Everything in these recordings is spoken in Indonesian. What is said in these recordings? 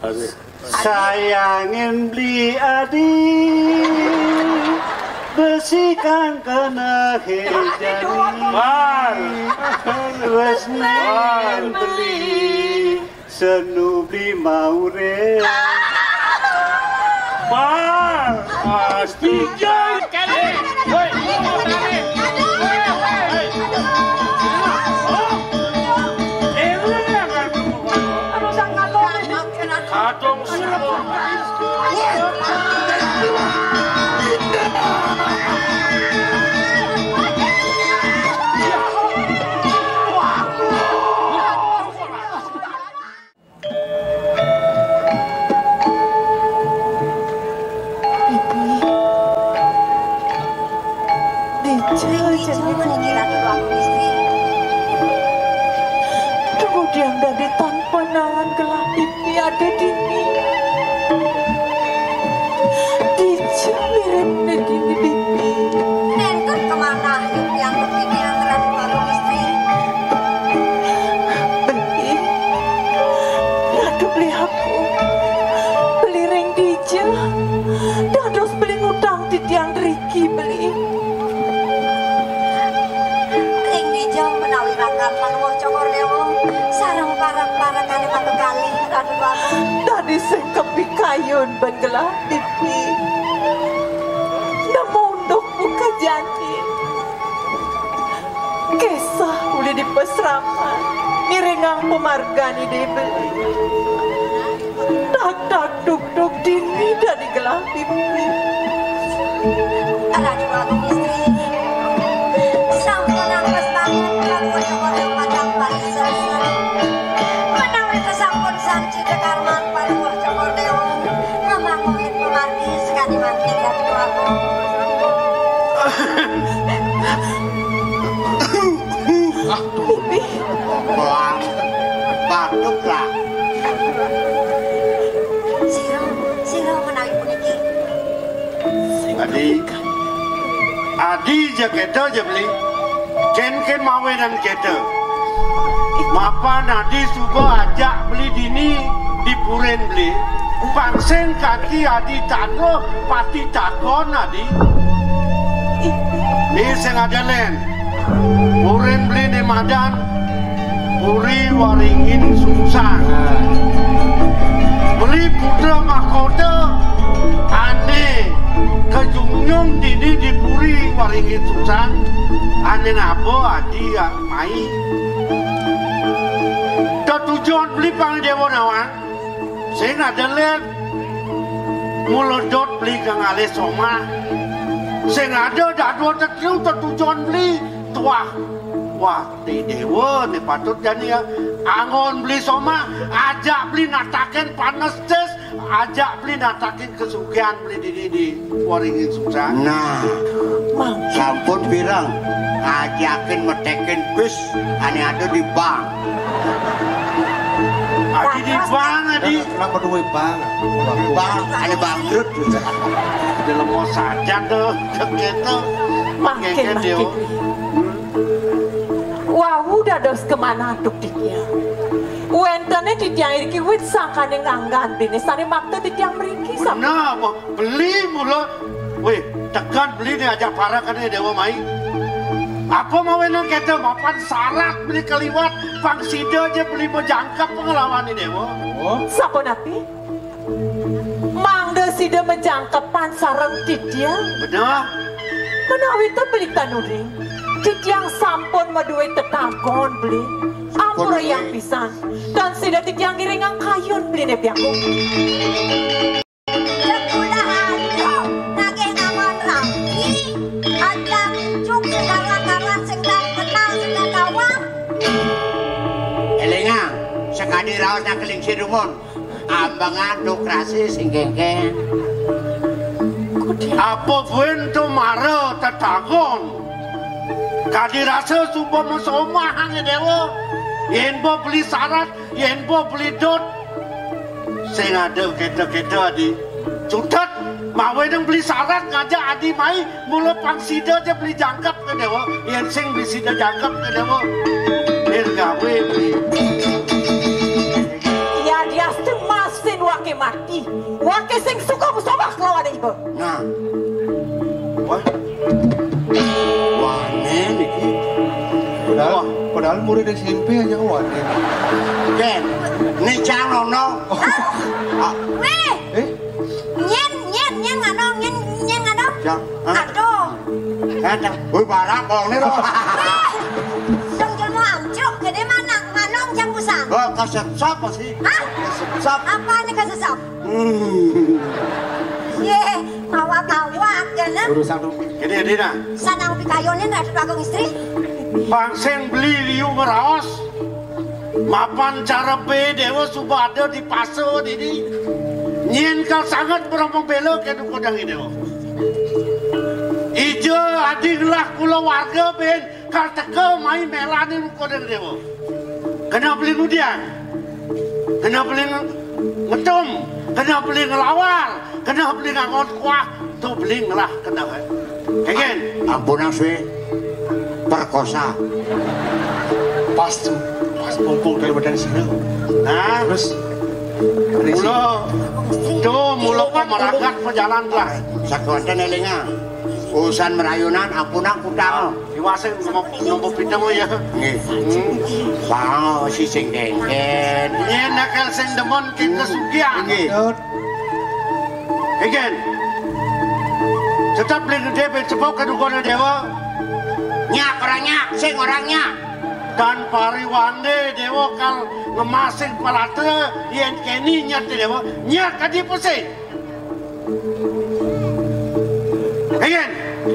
Sayangin beli adik bersihkan kena hejani Resnen beli senu beli maure Bang pasti Kali woi Kemudian dari tanpa nangan gelap ini ada dini dijamin begini bibi Nentot kemana yang begini yang terhadap baru istri beli ratu beli aku beli ring dija dados beli ngutang di tiang Riki beli ring dijauh menawi rakan panuh cokor dewo sarang parang-parang kali batu kali ratu baru dari sengkepi kayun bengelah bibi namunduk buka janji kisah udah dipesraman nirengang pemargani dibeli tak duk dini dari gelah bibi ratu baru istri sampun angkes bangun panuh cokor dewo padang barisan menawi kesampun sanci dekarman panuh cokor dewo ngamangungin pemargi sekali mangkin ratu baru bibi batuk lah Siro menawi puniki Adi je keto je beli ken mawe dan keto Mapa nadi suka ajak beli dini di puren beli Pangsen kaki adi tano pati takon adi Ni sengaja len puren beli di madan puri waringin susah beli putra mahkota aneh kejungyong dini di puri waringin susah aneh nabo adi mai tujuan beli pang dewa nawan saya nggak ada mulodot beli kang ale soma saya nggak ada dua terkiu tujuan beli tuah wah di dewa di patut jadi ya angon beli soma ajak beli nataken panas tes ajak beli nataken kesugihan beli di waringin susah nah sampun bilang ngajakin metekin bis ane ada di bank adi di bank adi kenapa duwe bank bank ane bangkrut dalam mau saja tuh gitu makin wah udah dos kemana tuh dia wentane di tiang iki wit sangkane nganggan bini sane makta di tiang mriki bener beli mulu weh tekan beli nih aja parah kan ya dewa mai apa mau nang kata mapan syarat beli kaliwat pangsida aja beli menjangkap pengalaman ini dewa siapa napi mangga sida menjangkapan sarang di dia bener menawi itu beli tanuring di tiang sampun maduwe tetagon beli ampura yang pisan dan sida di tiang ngiringang kayun beli nebiaku sekali raos nak keling sirumun abang aduk rasi singgengke apa buen tu mara tetagon kadi rasa sumpah masomah hanya dewa yen bo beli syarat yen bo beli dot saya ngada kita adi cutat mawe nang beli syarat ngajak adi mai mula pangsida aja beli jangkap ke dewa yen sing beli sida jangkap ke dewa gawe beli ya dia masin wak wengi. Wake sing suka musawah kelawan ibu. Nah. Wah. Wanen iki. Padahal murid SMP aja wanen. Ken, ini calono. Weh. Nyen ngano. Jang. Aduh. Ada. Woi barang kong nih loh. Dong jelmo amcuk gede mana nganong jang busan. Oh, kesesap sih. Hah? Kesesap. Apa nih kesesap? Ye, mawak-mawak kena. Urusan rumah. Gini Dina, Sanang pikayonin ratu bagong istri. bangseng beli liu ngeraos. Mapan cara be dewa subada di paso ini. Nyen kal sangat beromong belo ke kodang ini. Ijo adinglah kula warga ben kal teke mai melani kodang dewa. Kena beli nudian. Kena beli ngetum, kena beli ngelawar, kena beli ngangon kuah, tu beli ngelah kena. Kegen, Ampun aswe. Perkosa. Pas mumpung dari sini. nah, Terus mulo pemeragat pejalan lah. Sakonten elinga. Urusan merayunan ampunan kutang. Diwasing nomor pitang ya. Nggih. Bang si sing dengken. Nyen nakal sing demon kita sugian. Nggih. Kegen, tetap beli gede ben cepok kedukun dewa. Nyak orangnya, sing orangnya. Dan pariwande dewa kal ngemasing palate yen keni nyat dewa nyat kadi pusing. Kegen,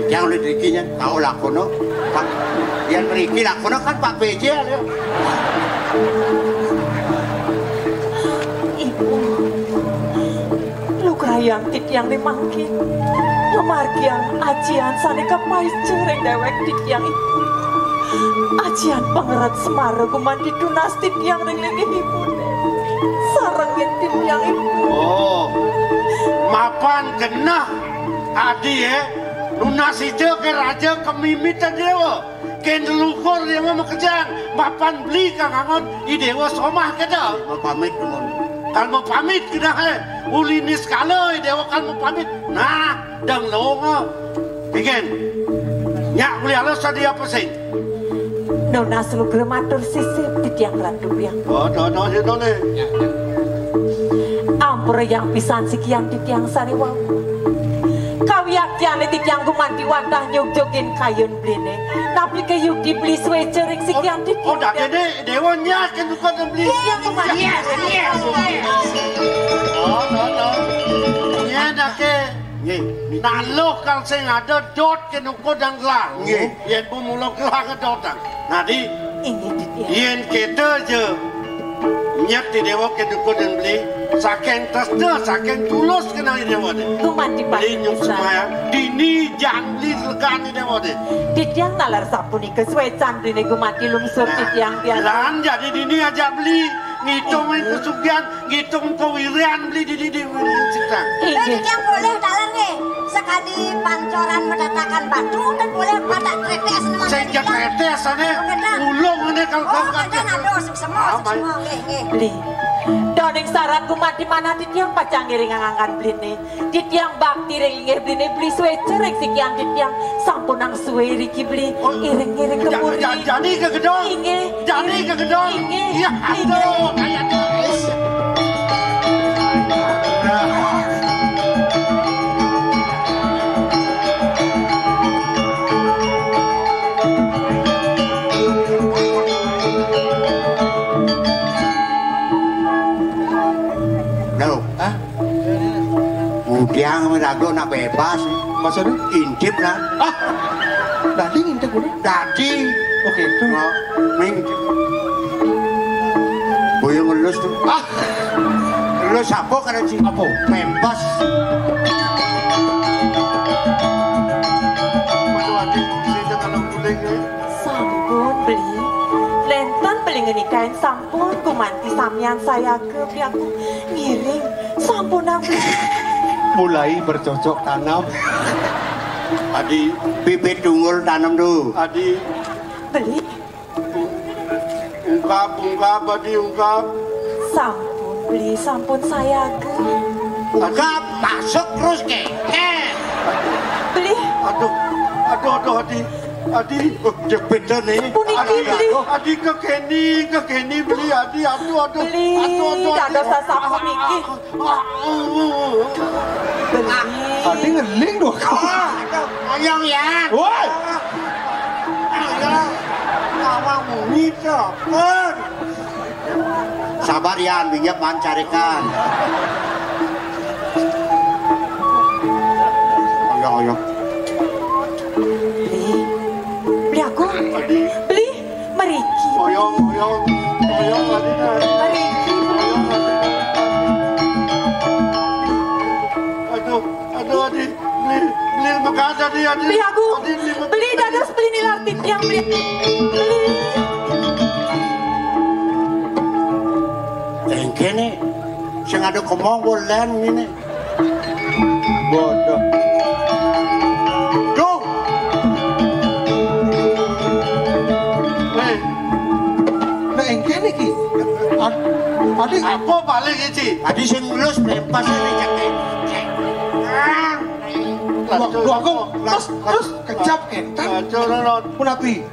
Yang oleh dirikinya, kau lakono. Pak, yang beriki lakono kan Pak PJ ya. Ibu, lu kerayang tit yang dimangkin. Kemargian ajian sane kapais cereng dewek tit yang ibu. Ajian pangeran Semara kuman ditunas tit yang ring-ringin ibu. Sarengin tit yang ibu. oh, mapan genah adi lunas hijau ke raja kemimitan dewa. Ken leluhur dewa makejang mapan beli kangangon i dewa somah keda. Mau pamit teman. Kalau mau pamit kena ulinis kalau dewa kalau mau pamit. Nah, dang longo. Bikin. Nyak beli halus tadi apa sih? Nona selu grematur sisip tit yang ratu yang. Oh, no, itu nih. Ampura yang pisan sekian tit yang sari wau. Kawiyakian tit yang gumanti wantah nyuk-nyukin kayun bline. Tapi kayuk dibeli suwe cering sekian tit. Oh, dah gede dewa nyak kan bukan beli. Yang gumanti. Oh, no. Nyak dah ke. Naloh kal sing ada dot ke nuko dan gelang. Yen pemulok gelang ke dotang. Nadi, Ini tit yang. yen kita je nyak di dewa ke nuko dan beli. Saking tesda, saking tulus kena i dewa deh. Gumanti Beli nyuk pisan. semaya. Dini jangan beli legan i dewa deh. Tit yang nalar sapuni kesuecan bline gumanti lungsur tit yang biasa. Lan jadi dini aja beli. Ngitung kesugian, ngitung kewirian beli di cipta. Inggih. Yang boleh dalar nih. Sekali pancoran mendatangkan batu dan boleh pada tretes nama Sejak retes sana, ulung ini kalau Oh, kau kan ada semua. Nggih. Beli. Doning saran gumanti mana tit yang pacang ngiring ngangkan bline. Tit yang bakti ring bline beli suwe cereng sekian tit yang sampun nang suwe riki beli. Iring-iring keburi. jadi ke gedong, Inggih. jadi ke gedong. Inggih. Iya, aduh, kayak guys. Loh, Udiang meragu nak bebas. Maksudnya? Intip lah. Tadi ngintip gue. Tadi. Oke, itu. Ming. Boyong ngelus tuh. Ngelus apa kan sih? Apa? Bebas. Waduh, adik, sini kalau kuling Sampun beli. Lentan beli ngenikain sampun gumanti samian saya ke aku ngiring sampun nang beli. Mulai bercocok tanam. Adi, Bibit tunggul tanam tuh. adi, Beli ungkap, adi, ungkap. sampun beli sampun saya ke. Buka masuk terus keket. Beli. Aduh, Adi, Jepit nih. Puniki beli. Adi ke Kenny beli, Adi, aduh. Beli. Dados sasampun iki. Beli. Adi ngeling doh. Ayang ya. Woi. Ayang. Kawamu cepet. Sabar ya, minyak mancarikan. Ayo. Beli aku. Beli. Mariki. Oyong, Adi. Mariki. Aduh, Adi, beli makan Adi. Beli aku. Beli dados beli nilar yang beli. Beli. Engke nih, sing ada komong bolen ini. Bodoh. Dong. Nah engke nih ki. Adi Apa balik ini? Tadi sing lulus melempas ini jaket. Doa aku terus kecap kentan. Aduh, Pun api.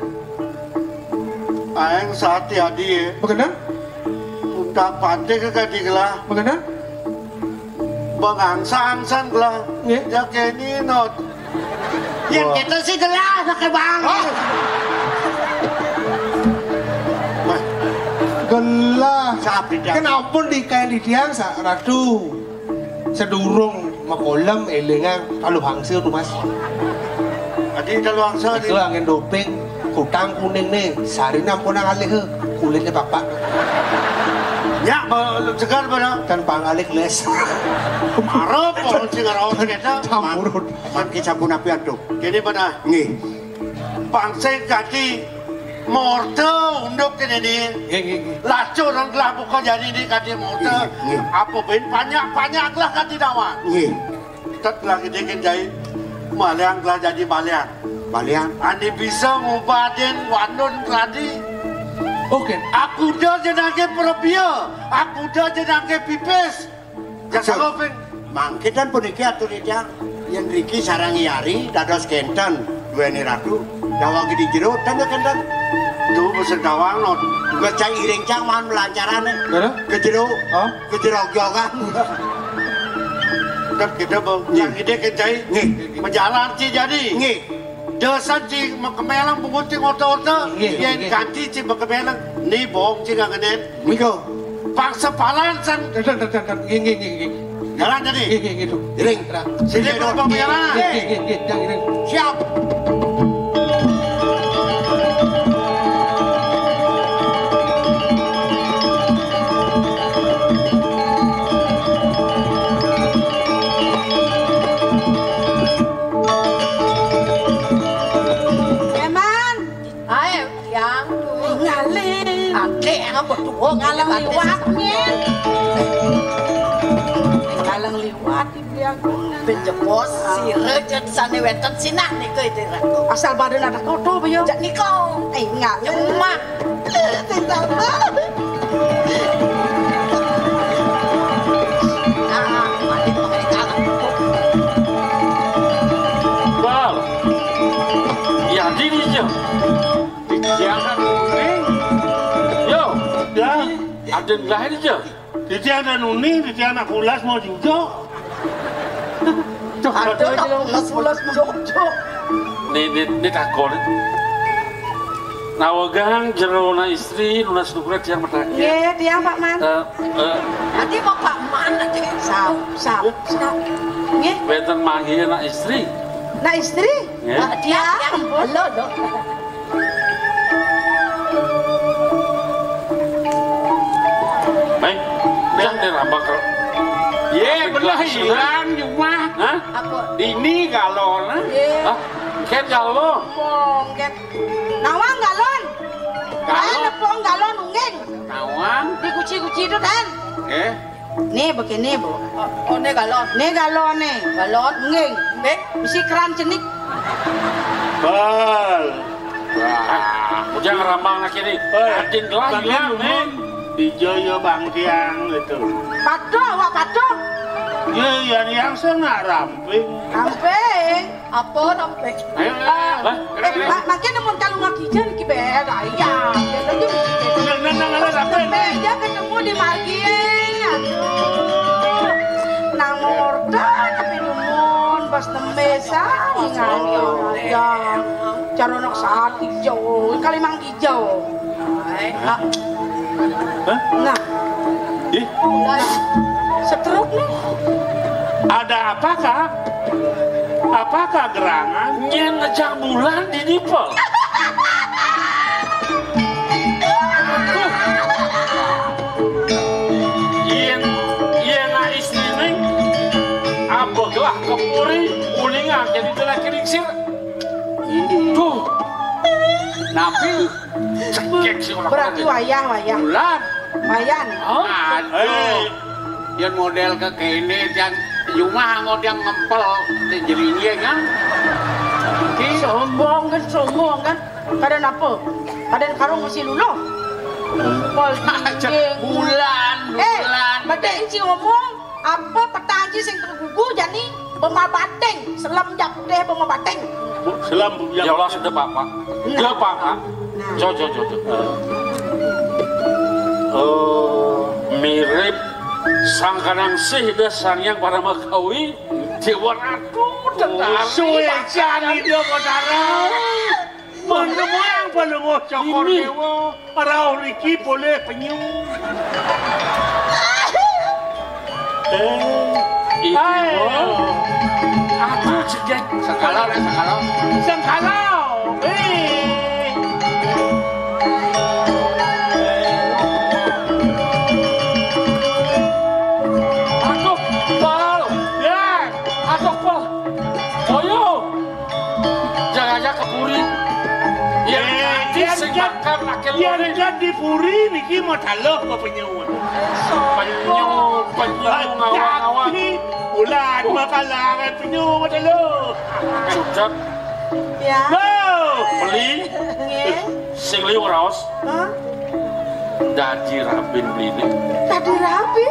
Aeng saat Adi, Bagaimana? udah pandai ke kadi gelah. Bagaimana? Bangangsa-angsan gelah. Nggih. Ya Kenny not. Yang kita sih gelas pakai bang. Gelah. Sapi dah. Kenapa di kain di tiang sa ratu sedurung makolam elengan kalau hangsir tuh mas. Adi kalau angsa Adi. Itu angin doping kutang kuning nih sari nampun ang alih kulitnya bapak Ya, segar mana? kan pang alih les Arab orang segar orang kita. campurut. Makin sabun api aduh. Jadi mana? Nih. Bangsa kadi morte untuk ini. Lacu orang gelah bukan jadi ini kadi morte. Apa ben banyak lah kadi dawan. Nih. Tet lagi dikit jai. Maliang gelah jadi maliang. Balian. Andi bisa ngubaden wanun tadi. Oke. Aku dah jenake perobia. Aku dah jenake pipis. Jangan kopeng. Mangke dan puniki atur dia. Yang Riki sarang yari dados kentan. Dua ini ratu. Dawa gede jero dan kentan. Tuh pesen dawang not. Ngecai iring cang man melancaran. Mana? Kejero. Oh. Kejero gyogan. Dan kita yang ide kencai. Nih. Menjalan sih jadi. Nih. Dosa cing kemelang pengunting otot-otot. Yang ganti cing kemelang. Ni bohong cing ngenen. Miko. Paksa palan san. Dan gini Jalan jadi. gitu. Iring. Sini kalau pembiaran. Gini. Siap. Ngalang liwatnya. Ngalang liwat dia. Penjepos sire jan sane weten sinak niko itu ratu. Asal badan ada koto bayo. Jak niko. Enggak Nyemak. Tinggal. Mati pengen kalah. Bal. Ya dini je. Jangan kuning. Yo, dah. Ada lahir je. Di ada nuni, di anak kulas mau juga. Ada ulas jojo. Ni takon. Nawagang jero na istri, nuna sukret yang bertakir. Ye, dia Pak Man. Nanti mau Pak mana cek? Sap. Nggih. Beten mahir na istri. Nah istri? Ya. Dia yang halo dok. Baik, bilang dia rambak. Ye, belah hilang cuma. Hah? Aku. Ini galon. Hah? Ken galon. Mongket. Nawang galon. Galon. Nepong galon unging. Nawang. Dikuci-kuci itu kan. Nih begini bu. Oh ne galon. Nih galon nih. Galon. Unging. Bek. Mesti keran cenik. Bal. Jangan rambang nak kiri. Adin gelas hilang nih. Di Joyo Bang Tiang itu. Pado, wak pado. Ya yang senang ramping. Ramping? Apa ramping? Ayo, makin namun kalau ngakijan ki beda ya. Meja ketemu di margin. Aduh. Nang morda tapi numun pas tembesa inganya ya. Caronok saat hijau, kalimang hijau. Nah. Setruk nih. Ada apakah? Apakah gerangan? Nyen ngejak bulan di nipel. Yen istri neng abeglah kepuri ulingan jadi telah keringsir. Tuh. Nabi cekek si orang. Berarti wayah. Bulan. Wayan. Aduh. Yang model ke kene yang rumah ngodang ngempel jerinya kan. Sombong kan. Kadang apa? Kadang karung masih luluh. Kumpul bulan. Badai inci ngomong apa petaji sing tergugu jani bemabateng selam jak deh bemabateng. Selam ya Allah sudah Pak. Ya Pak. Coba. Mirip sang kanang sih dasar yang para makawi Dewa Ratu tentang suwe jani dia kodara menemuang pelengok cokor dewa parau Riki boleh penyu apa cegek sengkalau Yang jadi puri niki mau taluh ke penyu ngawang bulan makalangan penyu mau taluh sudah ya beli sing liu raos dadi rabin beli ini tadi rapi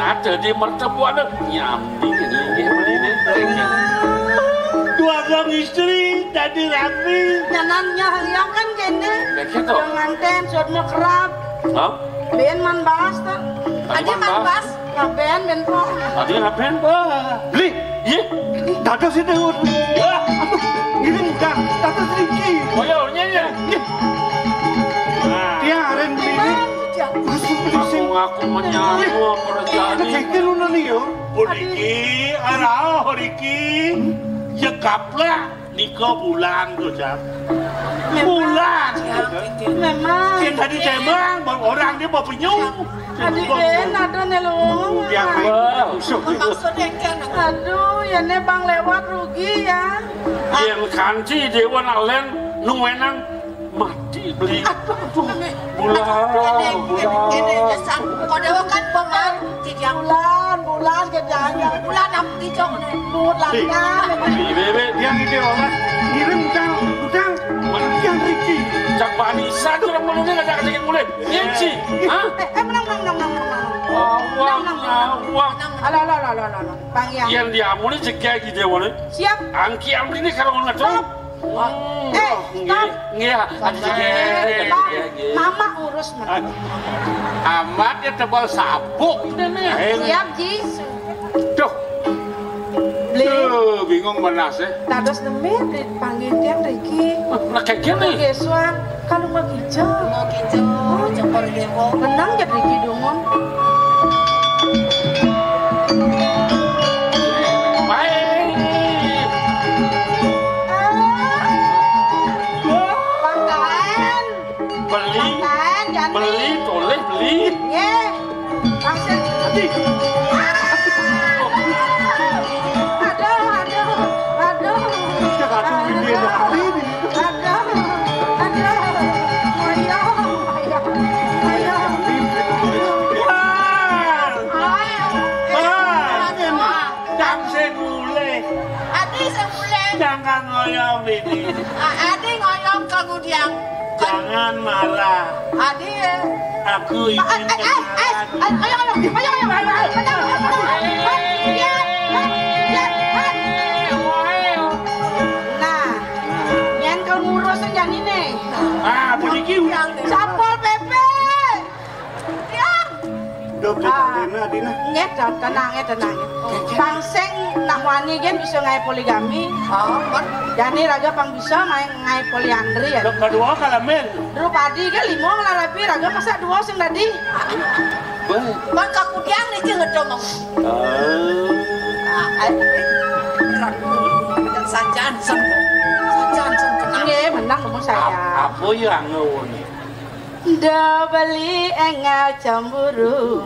ada di mertebuan nyambi ini beli ini dua orang istri tadi rapi nyanannya yang kan gini dengan ten sudah kerap ben man bas tak aja man bas ngapain ben po tadi ngapain beli iya tata sih deh ini bukan tata Riki nyanyi tiaren beli aku menyanyi kerjaan ini lu nani yo Riki arah Riki Yekaplah Niko bulan tuh Jam bulan memang yang tadi cemang orang dia mau penyu adik ben ada nelung yang maksudnya kan aduh ya ne bang lewat rugi ya yang kanci dewa nalen nuwenang mati beli bulan kau dewa kan pengar bulan kejadian bulan apa dijong nih bulan bebe yang ini orang ngirim udang yang Riki cak banisan tuh orang mulutnya ngajak ngajakin mulai nyenci menang uang alah bang ya yang diamuni cegah gitu dewa nih siap angki amri ini kalau ngacau nggak ada cegah mama urus amat ya tebal sabuk siap Ji tuh bingung mana sih tados nemir dipanggil tiang Riki nah kayak gini Gesuan kalau mau hijau cepor dewo menang jadi Riki dungun beli boleh beli ya langsung jangan ngoyong ini adik ngoyong kemudian jangan marah adik aku ingin ayo iki. Sapol Pepe. Tiang. Dok dina dina. Nggih, tenang. Pang sing nak wani gen bisa ngai poligami. Jani raga pang bisa main ngai poliandri ya. Dok kedua kalamen. Dulu padi ke limo ngelarapi raga masa dua sing tadi. Kon kaku diang nih jeung ngomong. Sajan tenang. Nggih, menang nomor saya. Apa yang ngono? Da beli enggal cemburu.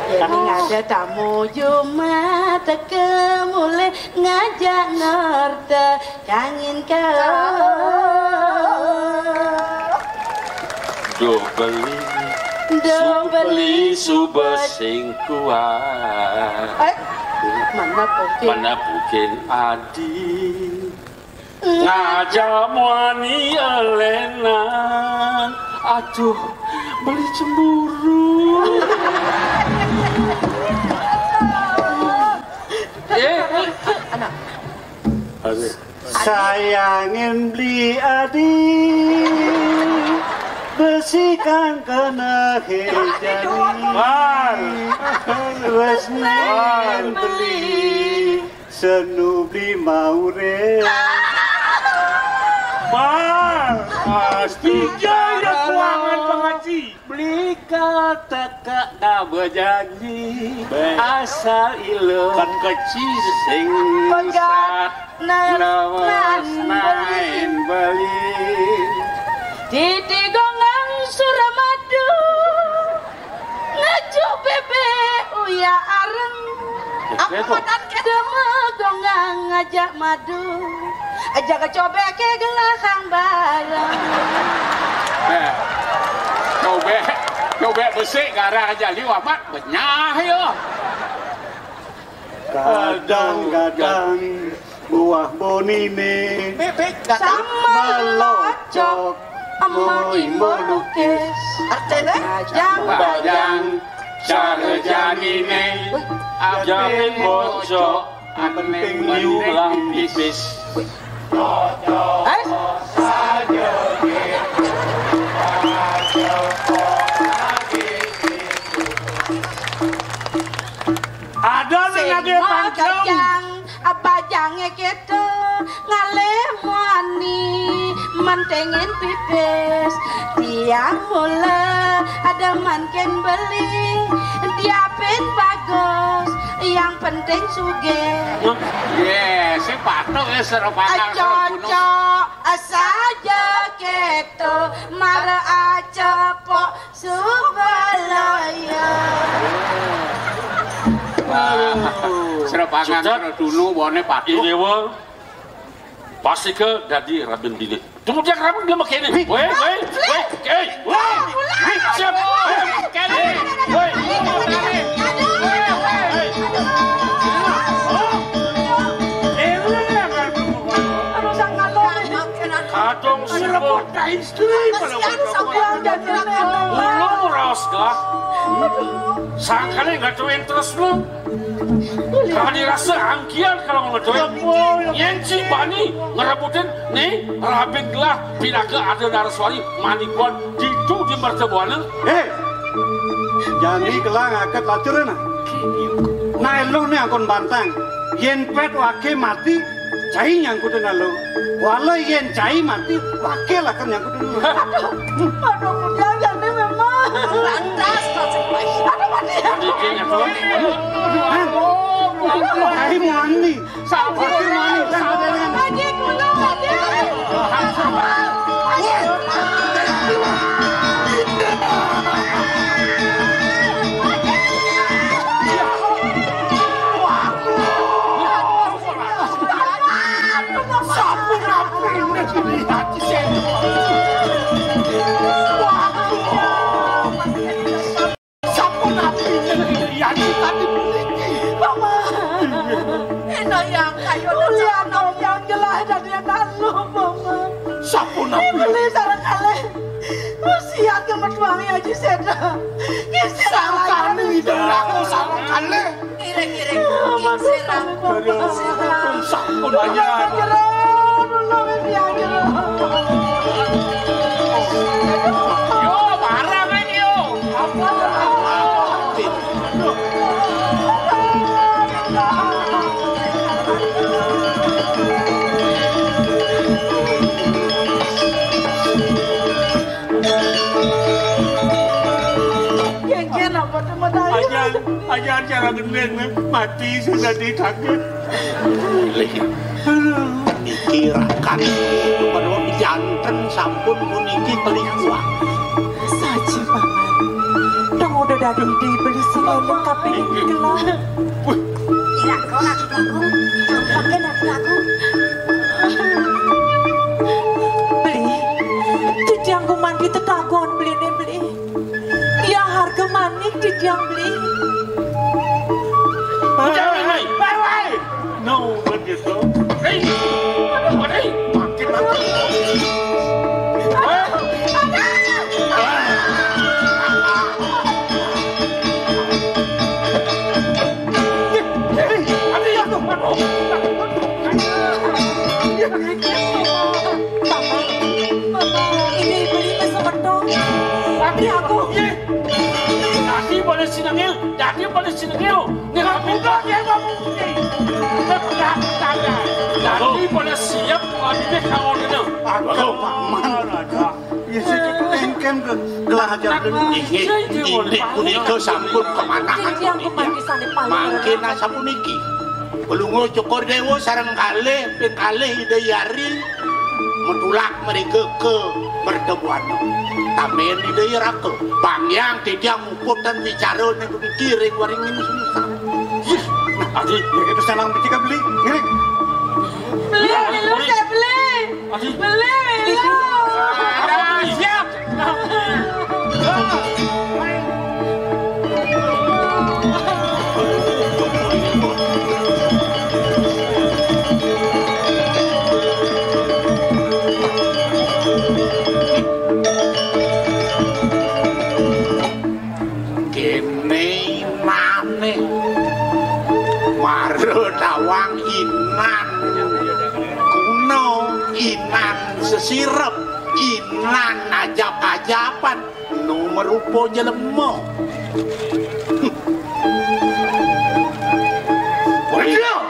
Jadi ngajak tamu Jumat kemule ngajak norte kangin kau. Do beli subah sing kuat. Mana mungkin adi ngajak muani elenan. Aduh, beli cemburu. Sayangin beli adik, besikan kena hejani. Resmen beli, senu beli maure. Pasti Tiga keuangan pengaji. beli kata kak berjanji asal ilo Kan kecil sing Pegat lawas main beli Titi gongang Suramadu Ngejuk bebe uya areng Aku makan kedema gongang ngajak madu Ajak cobek ke gelahang bareng Cobek bersih garang aja liwat benyah yo. kadang-kadang buah bonine sama melocok moi melukis Bajang cara janine Japin bocok penting diulang pipis. ada nih lagi pancong Bajangnya gitu ngalemani mantengin pipis dia mula ada manken beli dia pen bagus yang penting suge Si patok ya serupakan cocok saja gitu mara aja pok subalaya Serupakan dulu bone patok ini wong pasti ke dadi rabin dili tunggu dia rabin dia makin ini woi siap kali woi kadang serempot istri belum ras kah sangkali nggak tuin terus lu kalau dirasa angkian kalau ngedoin yang bani ngerebutin nih rabing gelah pindah ke ada naraswari manikuan itu di mertebuan jangan kelang akat lacuran nah elo nih akon bantang yen pet wake mati cai nyangkutin elo walau yen cai mati wake lah kan nyangkutin elo aduh jangan nih memang lantas aduh mati Hai mani, sabar mani, lagi dulu beli sarang kali usia kemertuangi aja seda sarang kali aku sarang kali kira-kira sampun aja Aja cara gendeng mati sudah ditakdir. Dikirakan pada jantan sampun puniki pelikuan. Saji paman. Dong udah dari dibeli si eleng kaping gelang. Tidak kau aku. Tampaknya aku. Beli. Didiang kuman kita tagon beli. Ya harga manik didiang beli. Bye. No, begitu. Hei, makin. Ini beli mesomerdong. Ini aku. Dadi boleh sinengil. Nggak buka ya ngomongnya. Dadi boleh siap adine kalau gitu. Aduh, paman. Ya sedikit engkem ke gelah aja ini punika sampun kemanakan. Didiang kuman kisane paling. Mangkin asa puniki. Pelungo Cokor Dewo sareng kalih ping kalih Hidayari metulak mereka ke mertebuana. Tamen Hidayarake pangyang didiang muput dan bicara ning kiring waringin susah. Adi, Ya kita senang ketika beli. Ngiring. Beli. siap. Tawang inan kuno, inan sesirep, inan ajap-ajapan, nomor rupo jelemo. Waduh!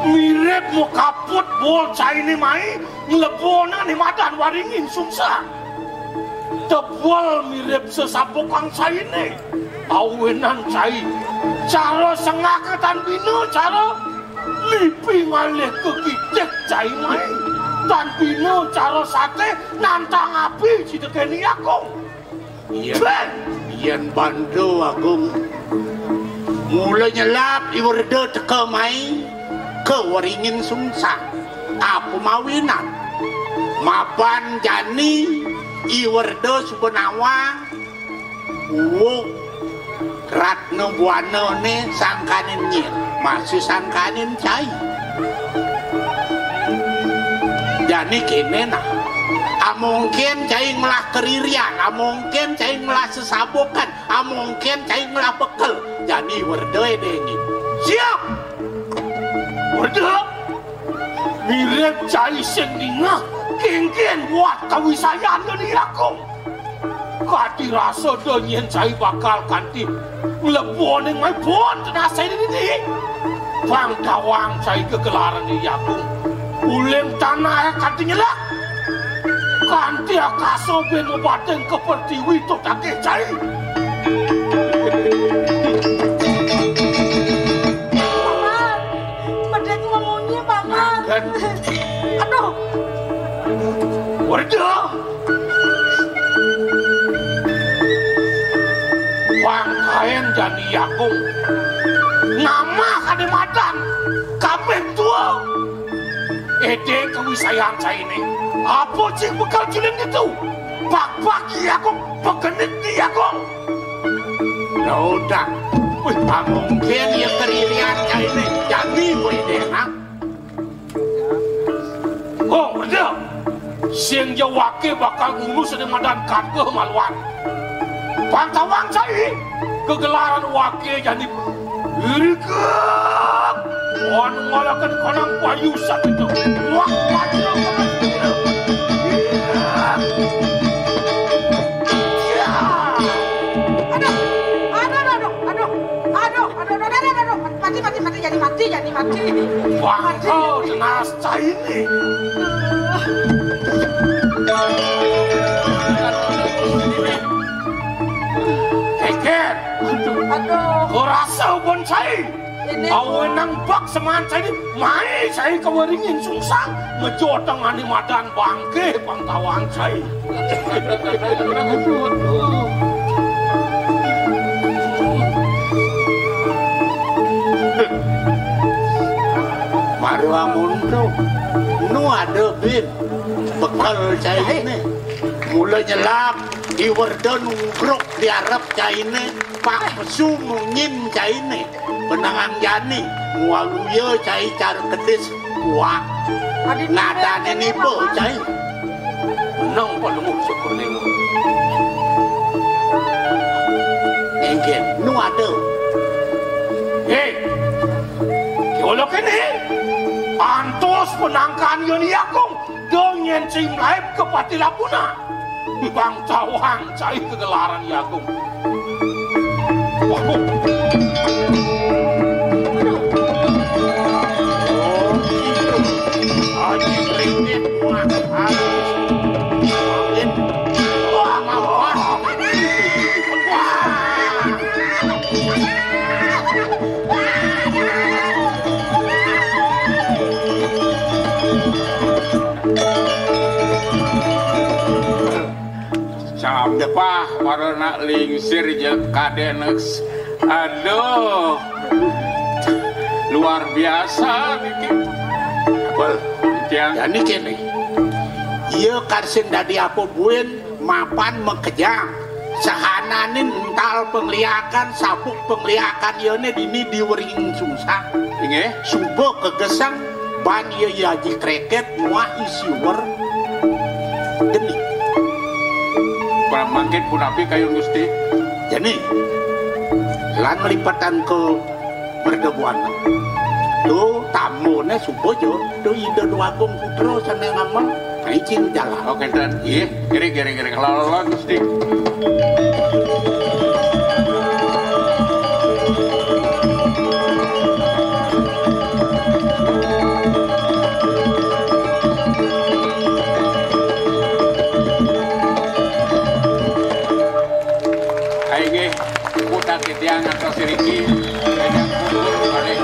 Mirip mau kaput bol cai ni mai, ngelebona ni madan waringin sungsa. Tebal mirip sesabokang cai ni. Awenan cai, cara sengakatan bina, cara lipi ngalih kekicek cai mai. Dan bina cara sate nantang api citekeni akong. Yen bantu agung mulai nyelap iwerde teka mai ke waringin sungsa apa mawinan maban jani iwerde subenawang uwuk ratno buana ne sangkanin nyir masih sangkanin cai jani kene nah mungkin cai melah keririan, mungkin cai melah sesabokan, mungkin cai melah bekel. Jadi werde dengi. Siap. Werde. Mirip cai sing dingah, kengken buat kawisayan dari aku. Kati rasa donyen cai bakal kanti melebon yang mai pon tenasa ini. Bang tawang cai kegelaran di aku. Ulem tanah kantinya lah. Kanti akaso ben obaten ke pertiwi to take cai. Paman, medek ngomongnya paman. Aduh. Waduh. Wang kain jadi yakung. Nama kade madan. Kabeh tua. Ede kewisayang cai ini. Apa cik bekal cilin itu? Bak-baki aku, pegenit dia aku. Ya udah, mungkin ya keririan cai ini jadi boleh ha? Oh, betul. Siang jawake bakal ngulus dengan madan kake maluan. Pantawang cai, kegelaran wake jadi irikak. Wan ngalakan konang payusan itu. Wah, wajah jadi mati. Wah, kau jenazah ini. Aduh. Kurasa pun saya. Ini Awe nang bak seman saya ni mai saya kewaringin sungsang ngejoteng ani madan bangke pangtawan saya. Maru amun tu, nu ada bin bekal saya ini. Mula nyelap, iwardan ngrok di Arab saya ini, pak pesu mungin saya ini. Benangan jani, mualuya cai cara kedis kuat. Nada ini po cai. Menang pa lumuk syukur nemo. Engken, nu ada. Hei, kiolo kini. Antos penangkan yoni akong dongen cim laib ke Patilapuna. Bang cawang cai kegelaran yakung. Wah, Capah warna lingsir je kadenex. Aduh, luar biasa dikit. Yani kene. Iya karsen dadi apa buen mapan mengkejang. Sahananin ental pengliakan sapuk pengliakan yone dini diwering sungsang. Inge, Subo kegesang ban ye yaji kreket muah isiwer. Geni. pramangkit pun api kayu gusti. Jadi lan melipatan ke merdebuan. Tuh tamunya subuh jo, tuh ide dua agung putro sana ngamal, izin jalan. Oke dan iya, kiri kalau gusti. Aige, putar kitiang atau siriki, kanyang kubur balik.